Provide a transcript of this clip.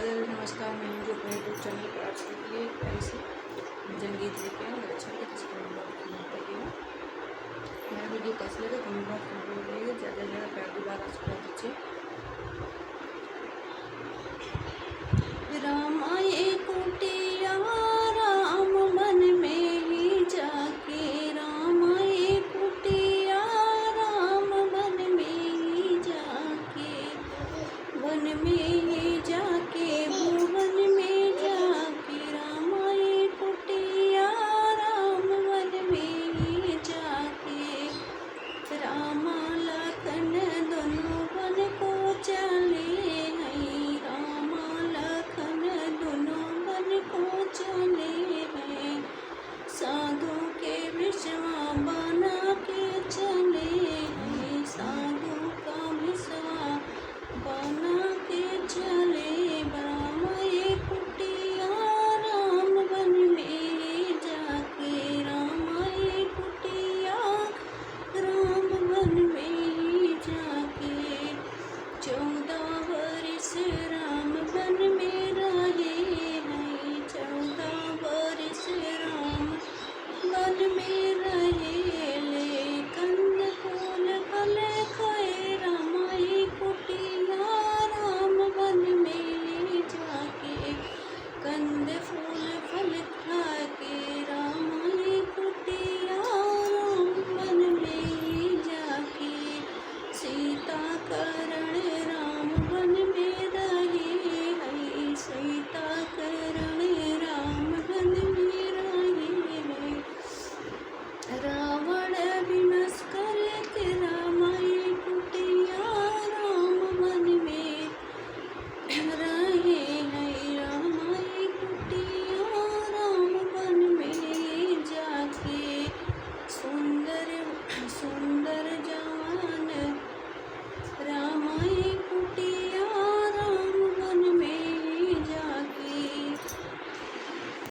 राधे राधे नमस्कार। मैं हूँ जो अपने यूट्यूब चैनल पर आप सबके लिए प्यारे से भजन गीत लेके आए। अगर अच्छा लगे तो इसको बताइएगा। मेरा वीडियो कैसा लगे कमेंट बॉक्स में जरूर बताइएगा। ज़्यादा से ज़्यादा प्यार दुबारा आशीर्वाद दीजिए। रामाए कुटिया राम मन में ही जाके, रामाए कुटिया राम मन में ही जाके, वन में ही जाके भुवन में जाके, रामाए कुटिया राम वन में ही जाके, रामा लखन दोनों वन को चले हैं, रामा लखन दोनों वन को चले हैं, साधु के विषवा बना के चले हैं, साधु का विषवा बना के चले। रामाए कुटिया राम वन में जाके, रामाए कुटिया राम वन में जाके, 14 वर्ष